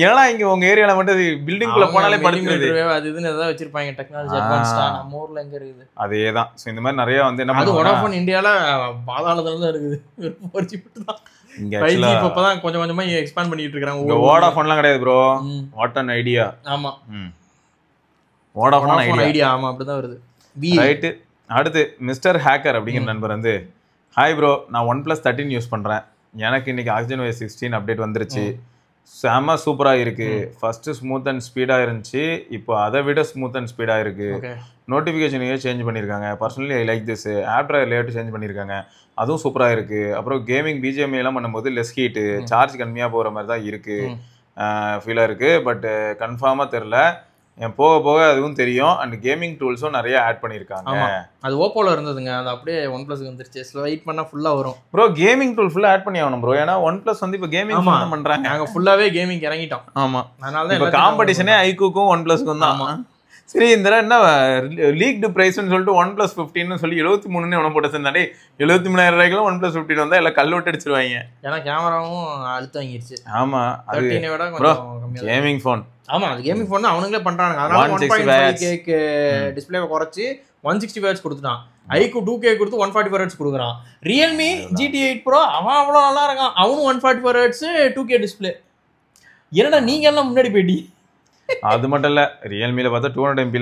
ஏன்னா இங்க உங்க ஏரியால மட்டும் பில்டிங் குள்ள போனாலே படுத்துது. அது இதுன்னு ஏதாவது வச்சிருப்பாங்க, டெக்னாலஜி அட்வான்ஸ்டா. நம்ம ஊர்ல எங்க இருக்குது அதேதான். சோ இந்த மாதிரி நிறைய வந்து என்ன அது வோடாஃபோன் இந்தியால பாதாளத்துல தான் இருக்குது. 4G மட்டும் தான். 5G இப்பதான் கொஞ்சம் கொஞ்சமா எக்ஸ்பாண்ட் பண்ணிட்டு இருக்காங்க. வோடாஃபோன்லாம் கிடையாது ப்ரோ. What an idea. ஆமா, வோடாஃபோன் ஐடியா. ஆமா அப்படிதான் வருது. ரைட்டு. அடுத்து மிஸ்டர் ஹேக்கர் அப்படிங்கிற நண்பர் வந்து, ஹாய் ப்ரோ, நான் OnePlus 13 யூஸ் பண்ணுறேன். எனக்கு இன்னைக்கு ஆக்சிஜன் OS 16 அப்டேட் வந்துருச்சு. செம சூப்பராக இருக்கு. ஃபர்ஸ்ட் ஸ்மூத் அண்ட் ஸ்பீடாக இருந்துச்சு, இப்போ அதை விட ஸ்மூத் அண்ட் ஸ்பீடாக இருக்கு. நோட்டிஃபிகேஷனையே சேஞ்ச் பண்ணியிருக்காங்க. Personally I like this. App drawer layout change பண்ணியிருக்காங்க, அதுவும் சூப்பராக இருக்கு. அப்புறம் கேமிங் பிஜிஎம்ஐ எல்லாம் பண்ணும்போது லெஸ் ஹீட்டு, சார்ஜ் கம்மியாக போகிற மாதிரி தான் இருக்கு, ஃபீலாக இருக்கு. பட் கன்ஃபார்மாக தெரில, போக போக அதுவும் தெரியும். அண்ட் கேமிங் டூல்ஸும் நிறைய ஆட் பண்ணியிருக்காங்க. அது ஓப்போல இருந்ததுங்க, அது அப்படியே OnePlusக்கு வந்துருச்சு. வெயிட் பண்ணா ஃபுல்லா வரும் ப்ரோ. கேமிங் டூல் ஃபுல்லா ஆட் பண்ணி ஆகணும் ப்ரோ, ஏன்னா OnePlus வந்து இப்போ கேமிங் பண்றாங்க. நாங்க ஃபுல்லாவே கேமிங் இறங்கிட்டோம். ஆமா, அதனால தான் இப்போ காம்படிஷனே ஐக்கூக்கும் OnePlusக்கும் தான். சரி, இந்த என்ன லீக்டு பிரைஸ்னு சொல்லிட்டு OnePlus 15 சொல்லி 73 ஒன்று போட்டு சேர்ந்தாடே, 73,000 ரூபாய்க்குலாம் OnePlus 15 வந்தா எல்லாம் கல் விட்டு அடிச்சிருவாங்க. ஏன்னா கேமராவும் அழுத்து வாங்கிருச்சு. ஆமா, அது 13 விட கொஞ்சம் கம்மியா கேமிங் ஃபோன். ஆமா, அது கேமிங் ஃபோன் அவங்களே பண்றாங்க. அதனால 1.5K டிஸ்ப்ளேவை குறைச்சி 160 Hz கொடுத்துட்டான். ஐக்கு 2K கொடுத்து 144 Hz கொடுக்குறான். Realme GT8 Pro அவன் அவ்வளோ நல்லா இருக்கான், அவனும் 144 Hz 2K டிஸ்பிளே. என்னடா நீங்க எல்லாம் முன்னாடி போயிட்டி. அது மட்டும் இல்ல, ரியல்மில பார்த்தா 200 MP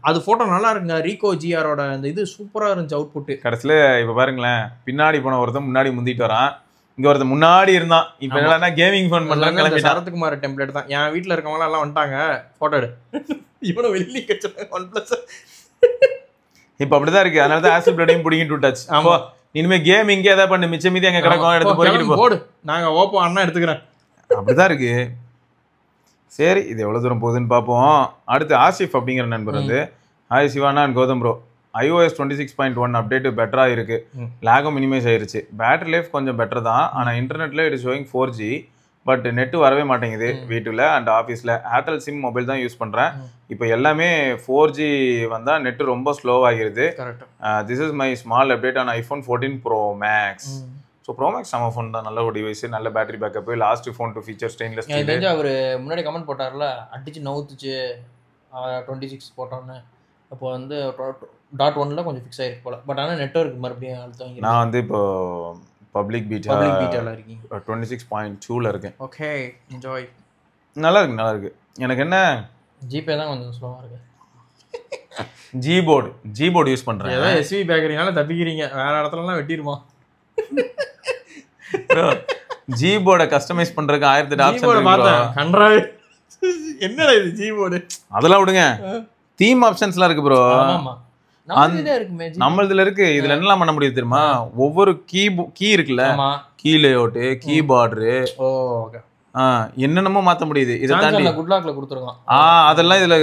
அது போட்டோ நல்லா இருக்குங்க. ரீகோ ஜிஆரோட அந்த இது சூப்பரா இருந்துச்சு அவுட்புட். கடைசியில இப்ப பாருங்களேன், பின்னாடி போன ஒருத்தன் முன்னாடி முந்திட்டு வரான், இங்க ஒருத்தன் முன்னாடி இருந்தான். இப்ப என்னன்னா கேமிங் ஃபோன் பண்றாங்க. சரத்குமார் டெம்ப்ளேட் தான். என் வீட்டுல இருக்கவங்க எல்லாம் வந்துட்டாங்க, போட்டோ எடு. இவனை வெளியே கட்சிருக்காங்க OnePlus. இப்ப அப்படிதான் இருக்கு. அதனால தான் ஆசிட் பிளடையும் புடிங்கிட்டு விட்டாச்சு. ஆமா, இனிமே கேமிங்கே ஏதாவது பண்ணு, மிச்ச மீதி அங்க கிடக்கும், எடுத்து போயிட்டு போடு. நாங்க ஓப்போ அண்ணா எடுத்துக்கிறேன். அப்படிதான் இருக்கு. சரி, இது எவ்வளோ தூரம் போகுதுன்னு பார்ப்போம். அடுத்து ஆசிஃப் அப்படிங்கிற நண்பர் வந்து, hi Sivana and Gautham bro, iOS 26.1 update பெட்டராக இருக்கு, லேகும் மினிமைஸ் ஆயிருச்சு, பேட்டரி லைஃப் கொஞ்சம் பெட்டர் தான். ஆனால் இன்டர்நெட்டில் it is showing 4G, but net வரவே மாட்டேங்குது வீட்டில் அண்ட் ஆஃபீஸில். ஏர்டெல் சிம் மொபைல் தான் யூஸ் பண்ணுறேன். இப்போ எல்லாமே 4G வந்தால் நெட்டு ரொம்ப ஸ்லோவாகிடுது. This is my small update on iPhone 14 Pro Max. ஸோ Pro Max நம்ம ஃபோன் தான், நல்ல ஒரு டிவைஸ், நல்ல battery backup, last phone to feature stainless steel. தெரிஞ்சு அவர் முன்னாடி கமெண்ட் போட்டார்ல, அடிச்சு நவுத்துச்சு 26 போட்டோன்னு. அப்போ வந்து .1 கொஞ்சம் ஃபிக்ஸ் ஆயிருக்கு போல. பட் ஆனால் நெட்வொர்க் மறுபடியும் அழுத்தம். நான் வந்து இப்போ பப்ளிக் பீட்டால இருக்கீங்க, 26.2ல இருக்கேன். Okay, enjoy. நல்லா இருக்கு. எனக்கு என்ன ஜிபே தான் கொஞ்சம் ஸ்லோவா இருக்கு. ஜிபோர்டு யூஸ் பண்றேன். ஏதோ எஸ்வி பேக்கரினால தப்பிக்கிறீங்க, வேற இடத்துலலாம் வெட்டிடுமா. ஜிபோர்டை கஸ்டமைஸ் பண்றதுக்கு 1008 ஆப்ஷன் கன்றாவே. என்னடா இது ஜிபோர்டு? அதெல்லாம் விடுங்க, தீம் ஆப்ஷன்ஸ்லாம் இருக்கு ப்ரோ. நம்மளதுல இருக்கு. இதுல என்னலாம் பண்ண முடியும் தெரியுமா? ஒவ்வொரு கீ இருக்குல்ல, கீ லேஅவுட், கீ பார்டர், என்னென்னமோ மாத்த முடியுது. இத தாண்டி குட் லாக்ல கொடுத்துருக்கான். அதெல்லாம் இதுல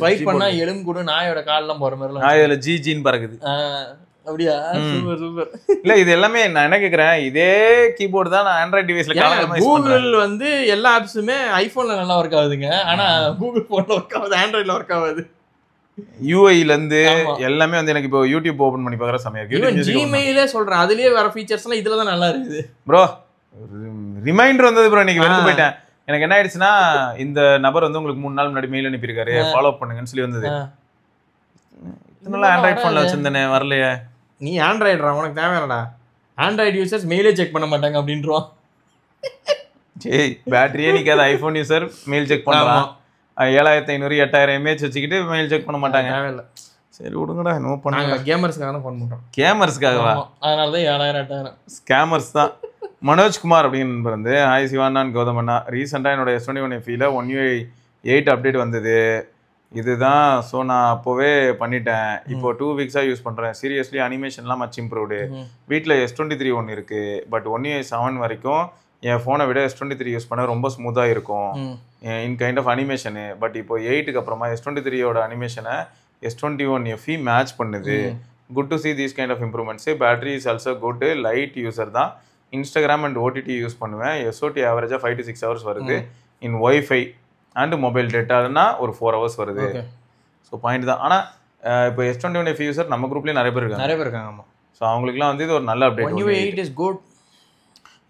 ஸ்வைப் பண்ணா எலும்புக்கூடு நாயோட கால்லாம் போற மாதிரி எல்லாம் இதுல ஜின்னு பறக்குது. அப்படியா? Super super. இல்ல, இது எல்லாமே நான் என்ன கேக்குறேன், இதே கீபோர்டு தான் நான் ஆண்ட்ராய்டு டிவைஸ்ல கஸ்டமைஸ் பண்றேன். கூகுள் வந்து எல்லா ஆப்ஸுமே ஐபோன்ல நல்லா ஒர்க் ஆகுதுங்க, ஆனா கூகுள் போன்ல ஒர்க் ஆகுது, ஆண்ட்ராய்டுல ஒர்க் ஆகுது. யூஐல இருந்து எல்லாமே வந்து எனக்கு இப்போ யூடியூப் ஓபன் பண்ணி பார்க்கற சமயம் இருக்கு. ஜிமெயிலே சொல்றேன், அதுலயே வர ஃபீச்சர்ஸ்லாம் இதுல தான் நல்லா இருக்குது ப்ரோ. ரிமைண்டர் வந்தது ப்ரோ, இன்னைக்கு வெறுத்து போயிட்டேன். எனக்கு என்ன ஆயிடுச்சுன்னா, இந்த நபர் வந்து உங்களுக்கு 3 நாள் முன்னாடி மெயில் அனுப்பியிருக்காரு, ஃபாலோ பண்ணுங்கன்னு சொல்லி வந்தது. இதனால ஆண்ட்ராய்டு போன்ல வச்சிருந்தேனே, வரலையே. நீ ஆண்ட்ராய்டுடா, உனக்கு தேவையானடா. ஆண்ட்ராய்டு யூசர்ஸ் மெயிலே செக் பண்ண மாட்டாங்க அப்படின்றான். சரி, பேட்டரியே நிக்காத ஐபோன் யூசர் மெயில் செக் பண்றான். 7500 8000 mAh வச்சுக்கிட்டு மெயில் செக் பண்ண மாட்டாங்க. தேவையில்லை. சரி விடுங்கடா, நோ பண்ணாங்க. கேமர்ஸ்க்காக தான் ஃபோன் பண்றோம். கேமர்ஸ்க்காகவா? அதனால தான் 7000 8000 ஸ்கேமர்ஸ் தான். மனோஜ்குமார் அப்படிங்கிற நண்பர் வந்து, ஹாய் சிவானா அண்ட் கௌதம் அண்ணா, ரீசெண்டாக என்னோட S21 FE-ல 1UI 8 அப்டேட் வந்தது. இதுதான். ஸோ நான் அப்போவே பண்ணிட்டேன். இப்போ 2 வீக்ஸாக யூஸ் பண்ணுறேன். சீரியஸ்லி அனிமேஷன்லாம் மச் இம்ப்ரூவ்டு. வீட்டில் S23 ஒன்று இருக்குது, பட் 1UI 7 வரைக்கும் என் ஃபோனை விட S23 யூஸ் பண்ண ரொம்ப ஸ்மூத்தாக இருக்கும் in kind of animation. But இப்போ 8க்கு அப்புறமா S23யோட அனிமேஷனை S21 FE மேட்ச் பண்ணுது. Good to see these kind of improvements. Battery is also good. Light user தான். இன்ஸ்டாகிராம் அண்ட் OTT யூஸ் பண்ணுவேன். SOT ஆவரேஜாக 5 to 6 hours வருது. இன் ஒய்ஃபை அண்ட் மொபைல் டேட்டானா ஒரு 4 hours வருது. ஸோ பாயிண்ட் தான். ஆனால் இப்போ S21 FE யூசர் நம்ம குரூப்லேயே நிறைய பேர் இருக்காங்க. ஆமாம். ஸோ அவங்களுக்குலாம் வந்து இது ஒரு நல்ல அப்டேட். 1UI 8 is good.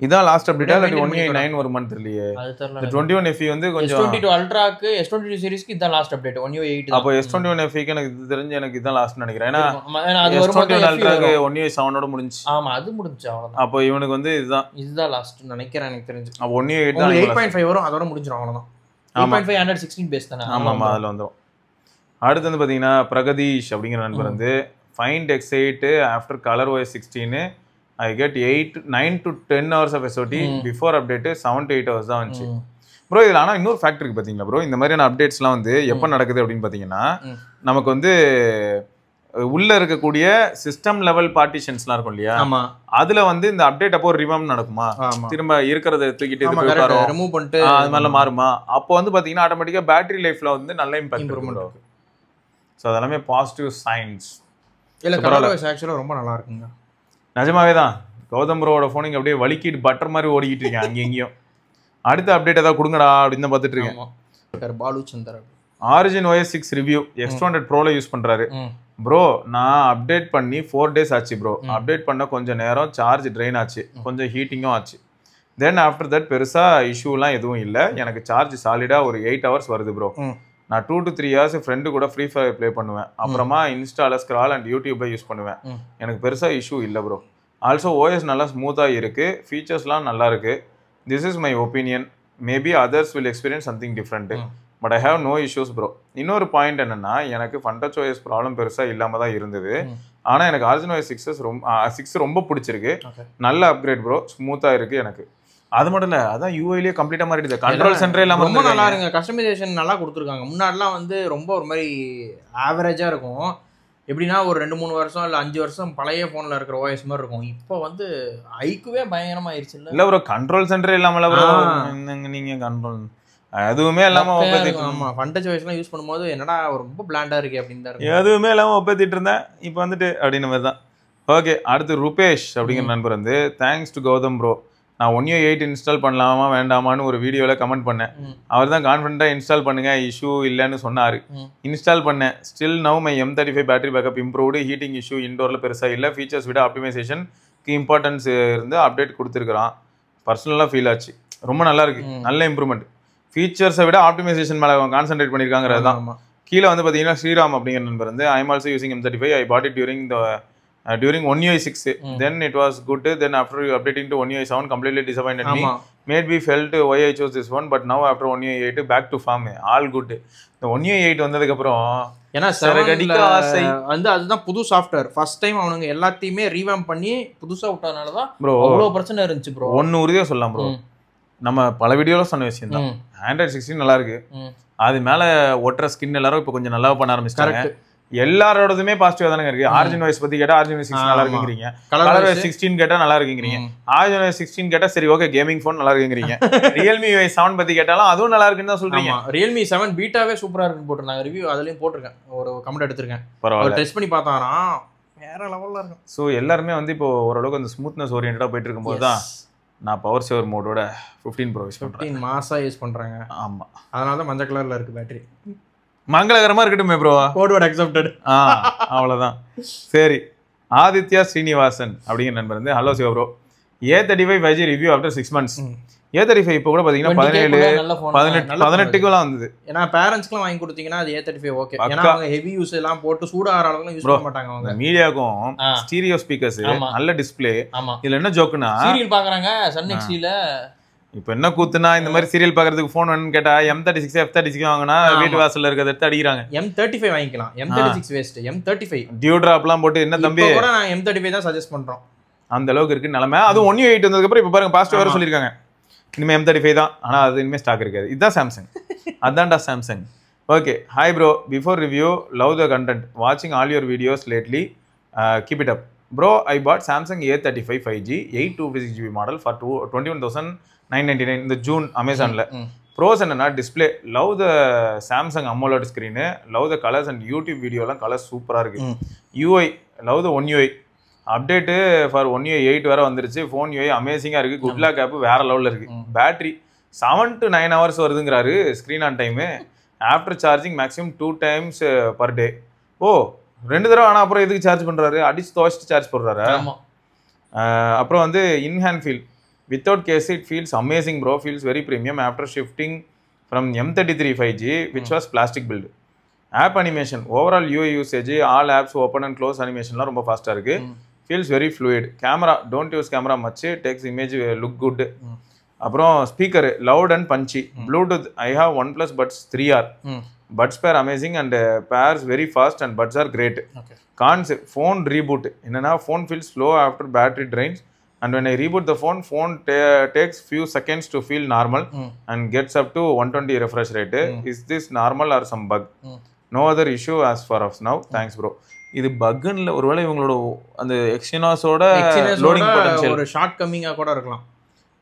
இதான் லாஸ்ட் அப்டேட்டா இல்ல 1UI 9 ஒரு மந்த் இல்லையே? அது தெரியல. 21 FE வந்து கொஞ்சம் S22 அல்ட்ராக்கு S22 சீரிஸ்க்கு இதான் லாஸ்ட் அப்டேட். 1UI 8. அப்போ S21 FEக்கு எனக்கு இது தெரிஞ்சு எனக்கு இதான் லாஸ்ட்னு நினைக்கிறேன். ஏன்னா அது S21 அல்ட்ராக்கு 1UI 7 ஓட முடிஞ்சி. ஆமா, அது முடிஞ்சி அவ்வளவுதான். அப்போ இவனுக்கு வந்து இதுதான் லாஸ்ட்னு நினைக்கிறேன் எனக்கு தெரிஞ்சு. அப்போ 1UI 8 தான் 8.5 வரும், அதோட முடிஞ்சிரும் அவ்வளவுதான். 8.5 116 பேஸ் தானே? ஆமா ஆமா, அதுல வந்துரும். அடுத்து வந்து பார்த்தீங்கன்னா பிரகதீஷ் அப்படிங்கிற நண்பர் வந்து find excite after colour OS 16 I get 9 to 10 hours of SOT before update 7 to 8 hours தான் வந்துச்சு ப்ரோ. இதில் ஆனால் இன்னொரு ஃபேக்ட் இருக்கு பார்த்தீங்களா ப்ரோ, இந்த மாதிரியான அப்டேட்ஸ்லாம் வந்து எப்போ நடக்குது அப்படின்னு பார்த்தீங்கன்னா நமக்கு வந்து உள்ள இருக்கக்கூடிய சிஸ்டம் லெவல் பார்ட்டிஷன்ஸ்லாம் இருக்கும் இல்லையா, அதுல வந்து இந்த அப்டேட் அப்போ ரிவாம் நடக்குமா, திரும்ப இருக்கிறத தூக்கிட்டு ரிமூவ் பண்ணிட்டு அது மாதிரிலாம் மாறுமா, அப்போ வந்து பார்த்தீங்கன்னா ஆட்டோமேட்டிக்காக பேட்டரி லைஃப்ல வந்து நல்ல இம்பாக்ட் இருக்கும். ஸோ அதெல்லாமே பாசிட்டிவ் சைன்ஸ். இல்லை கலர் வாய்ஸ் ஆக்சுவலாக ரொம்ப நல்லா இருக்குங்க. நிஜமாவே தான் கௌதம் ப்ரோவோட ஃபோனிங் அப்படியே வலிக்கிட்டு பட்டர் மாதிரி ஓடிக்கிட்டு இருக்கேன் அங்கே எங்கேயும். அடுத்த அப்டேட் ஏதாவது கொடுங்கடா அப்படின்னு தான் பார்த்துட்டு இருக்கேன். Balu Chandar origin OS 6 review X200 ப்ரோல யூஸ் பண்றாரு. ப்ரோ நான் அப்டேட் பண்ணி 4 days ஆச்சு ப்ரோ. அப்டேட் பண்ண கொஞ்சம் நேரம் சார்ஜ் ட்ரெயின் ஆச்சு, கொஞ்சம் ஹீட்டிங்கும் ஆச்சு. தென் ஆஃப்டர் தட் பெருசா இஷ்யூலாம் எதுவும் இல்லை. எனக்கு சார்ஜ் சாலிடா ஒரு 8 hours வருது ப்ரோ. நான் 2 to 3 hours ஃப்ரெண்டு கூட ஃப்ரீ ஃபயர் ப்ளே பண்ணுவேன், அப்புறமா இன்ஸ்டால ஸ்க்ரால் அண்ட் யூடியூப்ல யூஸ் பண்ணுவேன். எனக்கு பெருசா இஷ்யூ இல்லை ப்ரோ. ஆல்சோ OS நல்லா ஸ்மூத்தா இருக்கு, ஃபீச்சர்ஸ்லாம் நல்லா இருக்கு. This is my opinion, maybe others will experience something different, but I have no issues bro. இன்னொரு பாயிண்ட் என்னன்னா, எனக்கு ஃபண்டச் OS ப்ராப்ளம் பெருசா இல்லாம தான் இருந்தது. ஆனா எனக்கு ஆரிஜின் OS 6 ரொம்ப பிடிச்சிருக்கு. நல்ல அப்கிரேட் ப்ரோ, ஸ்மூத்தா இருக்கு எனக்கு. அது மட்டும் இல்ல, அதான் யூஐலயே கம்ப்ளீட்டா மாறிடுது. கண்ட்ரோல் சென்டரே இல்லாம ரொம்ப நல்லா இருங்க. கஸ்டமைசேஷன் நல்லா கொடுத்துருக்காங்க. முன்னாடிலாம் வந்து ரொம்ப ஒரு மாதிரி ஆவரேஜா இருக்கும். எப்படின்னா ஒரு 2-3 வருஷம் இல்லை 5 வருஷம் பழைய போன்ல இருக்கிற OS மாதிரி இருக்கும். இப்போ வந்து ஐக்குவே பயங்கரமாயிருச்சு. இல்ல ப்ரோ கண்ட்ரோல் சென்டரே இல்லாமல ப்ரோ நீங்க கண்ட்ரோல் எதுவுமே இல்லாம ஃபண்டச் OSலாம் யூஸ் பண்ணும்போது என்னடா ரொம்ப பிளாண்டா இருக்கு அப்படின்னு தான் இருக்கு. எதுவுமே இல்லாம ஒப்பேத்திட்டு இருந்தேன், இப்போ வந்துட்டு அப்படின்னு மாதிரி தான். ஓகே, அடுத்து ரூபேஷ் அப்படிங்கிற நண்பர் வந்து தேங்க்ஸ் டு கௌதம் ப்ரோ, நான் 1U8 இன்ஸ்டால் பண்ணலாமா வேண்டாமான்னு ஒரு வீடியோவில் கமெண்ட் பண்ணேன். அவர் தான் கான்ஃபிடென்ட்டாக இன்ஸ்டால் பண்ணுங்க, இஷ்யூ இல்லைன்னு சொன்னார். இன்ஸ்டால் பண்ணேன். Still now my M35 battery backup improved, heating issue இன்டோரில் பெருசாக இல்லை. ஃபீச்சர்ஸ் விட ஆப்டிமைசேஷனுக்கு இம்பார்ட்டன்ஸ் இருந்து அப்டேட் கொடுத்துருக்குறான். பர்சனலாக ஃபீல் ஆச்சு, ரொம்ப நல்லா இருக்கு, நல்ல இம்ப்ரூவ்மெண்ட். ஃபீச்சர்ஸை விட ஆப்டிமைசேஷன் மேலே கான்சென்ட்ரேட் பண்ணியிருக்காங்கிறது தான். கீழே வந்து பார்த்தீங்கன்னா ஸ்ரீராம் அப்படிங்கிற நண்பர் வந்து I am also using M35, I bought it during 1UI 6, then it was good, then after updating to 1UI 7 completely disappointed me, made me felt why I chose this one, but now after 1UI 8 back to farm, all good. இந்த 1UI 8 வந்ததுக்கு அப்புறம் ஏன்னா வந்து அதுதான் புது software. First time அவனுங்க எல்லாத்தையுமே revamp பண்ணி புதுசா விட்டதுனால தான் ப்ரோ அவ்வளவு பிரச்சனை இருந்துச்சு ப்ரோ. ஒன்னு உறுதியா சொல்லலாம் ப்ரோ, நம்ம பல வீடியோல சொன்ன விஷயம் தான். Android 16 நல்லா இருக்கு, அது மேல ஒட்டுற ஸ்கின் எல்லாரும் இப்போ கொஞ்சம் நல்லா பண்ண ஆரம்பிச்சிட்டாங்க. எல்லாரோடதுமே பாசிட்டிவா தானே இருக்கு. ஆரிஜின் OS பத்தி கேட்டா ஆரிஜின் OS 6 நல்லா இருக்குங்கிறீங்க, கலர் OS 16 கேட்டா நல்லா இருக்குங்கிறீங்க, ஆரிஜின் OS 16 கேட்டா சரி ஓகே கேமிங் போன் நல்லா இருக்குங்கிறீங்க, Realme OS 7 பத்தி கேட்டாலும் அதுவும் நல்லா இருக்குன்னு தான் சொல்றீங்க. Realme 7 பீட்டாவே சூப்பரா இருக்குன்னு போட்டுருந்தாங்க ரிவ்யூ, அதுலயும் போட்டிருக்கேன், ஒரு கமெண்ட் எடுத்திருக்கேன். பரவாயில்லை, டெஸ்ட் பண்ணி பார்த்தாராம் வேற லெவல்ல இருக்கும். ஸோ எல்லாருமே வந்து இப்போ ஓரளவுக்கு அந்த ஸ்மூத்னஸ் ஓரியன்டா போயிட்டு இருக்கும்போது தான் நான் பவர் சேவர் மோடோட 15 Pro யூஸ் பண்றேன். 15 மாசா யூஸ் பண்றாங்க. ஆமா, அதனால தான் மஞ்சள் கலர்ல இருக்கு பேட்டரி. மங்களகரமா இருக்கட்டுமே ப்ரோ, கோட்வேர்ட் அக்செப்டட். அவ்வளவுதான். சரி, ஆதித்யா ஸ்ரீனிவாசன் அப்படிங்கிற நண்பர் வந்து hello Shiva bro, A35 5G review after 6 months. A35 இப்போ கூட பாத்தீங்கன்னா 18 வந்தது. ஏன்னா பேரண்ட்ஸ்க்குலாம் வாங்கி கொடுத்தீங்கன்னா அது A35 ஓகே. ஏன்னா அவங்க ஹெவி யூஸ் எல்லாம் போட்டு சூடாகிற அளவுக்கு யூஸ் பண்ண மாட்டாங்க. அவங்க மீடியாக்கும் ஸ்டீரியோ ஸ்பீக்கர்ஸ், நல்ல டிஸ்ப்ளே. இதுல என்ன ஜோக்குனா சீரியல் பாக்குறாங்க சன் எக்ஸ்ல. இப்போ என்ன கூத்துனா, இந்த மாதிரி சீரியல் பாக்குறதுக்கு போன் வேணும்னு கேட்டா M36 F36 வாங்கினா வீட்டு வாசல்ல இருக்கிறத எடுத்து அடிக்கிறாங்க. M35 வாங்கிக்கலாம், M36 வேஸ்ட். M35 டியூ டிராப்லாம் போட்டு என்ன தம்பி கூட நான் M35 தான் சஜஸ்ட் பண்றோம். அந்த அளவுக்கு இருக்கு நிலைமை. அது 1U 8 வந்ததுக்கு அப்புறம் இப்போ பாருங்க பாசிட்டிவ் வர சொல்லிருக்காங்க. இனிமே M35 தான், ஆனா அது இனிமே ஸ்டாக் இருக்காது. இதுதான் சாம்சங், அதான்டா Samsung. Okay, hi bro, before review love the content, வாட்சிங் all your videos lately, keep it up bro. I bought Samsung A35 5G 826GB model for 21,999 இந்த ஜூன் அமேசான்ல. ப்ரோஸ் என்னன்னா display, love the Samsung AMOLED screen, love the colours and YouTube வீடியோலாம் colours சூப்பராக இருக்கு. UI love the 1UI update for 1UI 8 வேற வந்துருச்சு. Phone UI அமேசிங்காக இருக்கு, good lock app வேற லெவலில் இருக்கு. பேட்டரி 7 to 9 hours வருதுங்கிறாரு screen on time. After charging maximum 2 times per day. Oh 2 தடவை, ஆனால் அப்புறம் எதுக்கு சார்ஜ் பண்ணுறாரு, அடிச்சு துவச்சிட்டு சார்ஜ் போடுறாரு. அப்புறம் வந்து in hand feel without case it feels amazing bro, feels very premium after shifting from M33 5G which was plastic build. App animation overall UI usage, all apps open and close அனிமேஷன்லாம் ரொம்ப ஃபாஸ்ட்டாக இருக்கு. Feels very fluid. Camera don't use camera much, takes image look good. அப்புறம் speaker loud and punchy. Bluetooth I have OnePlus Buds 3R, buds pair amazing and pairs very fast and buds are great. Okay. Cons, phone reboot. என்னன்னா phone feels slow after battery drains and when I reboot the phone takes few seconds to feel normal and gets up to 120 refresh rate. Is this normal or some bug? No other issue as far as now. Thanks bro. இது பக்குன்னு ஒருவேளை இவங்களோட அந்த எக்ஸினாஸோட loading potential ஒரு short கம்மிங்கா கூட இருக்கலாம்.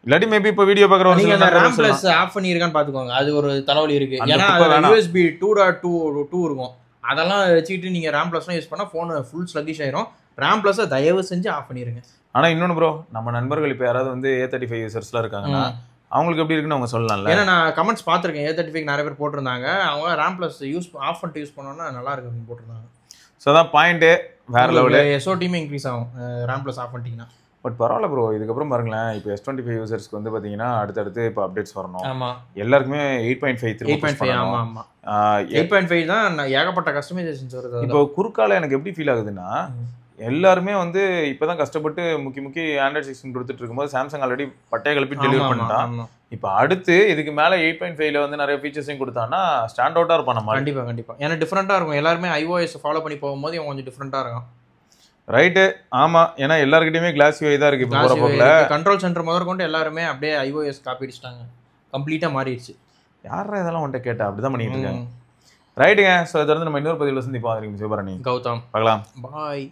இல்லாட்டி maybe இப்போ வீடியோ பார்க்குறவங்க நீங்க அந்த RAM plus ஆஃப் பண்ணியிருக்கான்னு பார்த்துக்கோங்க. அது ஒரு தலைவலி இருக்கு. ஏன்னா USB 2.2 இருக்கும். அதெல்லாம் வச்சுக்கிட்டு நீங்க RAM plusலாம் யூஸ் பண்ணா ஃபோன் ஃபுல் ஸ்லக்கிஷ் ஆயிரும். RAM plus தயவு செஞ்சு ஆஃப் பண்ணிருங்க. ஆனா இன்னொன்னு ப்ரோ, நம்ம நண்பர்கள் இப்போ யாராவது வந்து A35 யூசர்ஸ்லாம் இருக்காங்கன்னா அவங்களுக்கு எப்படி இருக்குன்னு அவங்க சொல்லலாம்ல. ஏன்னா நான் கமெண்ட்ஸ் பார்த்துருக்கேன், A35 நிறைய பேர் போட்டிருந்தாங்க. அவங்க RAM plus ஆஃப் பண்ணிட்டு யூஸ் பண்ணோன்னா நல்லா இருக்கு அப்படின்னு போட்டிருந்தாங்க. ஸோ அதான் பாயிண்ட்டு வேற லெவலு. SOTமே இன்க்ரீஸ் ஆகும் RAM plus ஆஃப் பண்ணிட்டீங்கன்னா. பட் பரவாயில்ல ப்ரோ, இதுக்கப்புறம் பாருங்களேன், இப்போ S25 யூசர்ஸ்க்கு வந்து பார்த்தீங்கன்னா அடுத்தடுத்து இப்போ அப்டேட்ஸ் வரணும். ஆமாம், எல்லாருக்குமே 8.5 8.5 ஆமாம் ஆமாம் 8.5 தான் ஏகப்பட்ட கஸ்டமைசேஷன்ஸ் வருது. இப்போ குறுக்கால எனக்கு எப்படி ஃபீல் ஆகுதுன்னா, எல்லாருமே வந்து இப்போதான் கஷ்டப்பட்டு முக்கி ஆண்ட்ராய்ட் 16 கொடுத்துட்டு இருக்கும்போது சாம்சங் ஆல்ரெடி பட்டையை கிளப்பி டெலிவரி பண்ணிட்டான். இப்போ அடுத்து இதுக்கு மேலே 8.5ல வந்து நிறைய ஃபீச்சர்ஸையும் கொடுத்தான்னா ஸ்டாண்ட் அவுட்டாக இருப்பான் நம்ம. கண்டிப்பாக ஏன்னா டிஃப்ரெண்ட்டாக இருக்கும். எல்லாருமே iOS ஃபாலோ பண்ணி போகும்போது இவன் கொஞ்சம் டிஃப்ரெண்ட்டாக இருக்கும். ரைட்டு, ஆமா, ஏன்னா எல்லார்கிட்டயுமே கிளாஸ் யூஐ தான் இருக்கு. இப்போ போற போக்குல கண்ட்ரோல் சென்டர் முதற்கொண்டு எல்லாருமே அப்படியே iOS காப்பி அடிச்சிட்டாங்க, கம்ப்ளீட்டா மாறிடுச்சு. யாரா இதெல்லாம் உன்கிட்ட கேட்டா? அப்படிதான் பண்ணிட்டு இருக்காங்க. ரைட்டுங்க. ஸோ தொடர்ந்து நம்ம இன்னொரு பதிவில் சந்திப்போம். சிவபரணி, கௌதம், பார்க்கலாம். பாய்.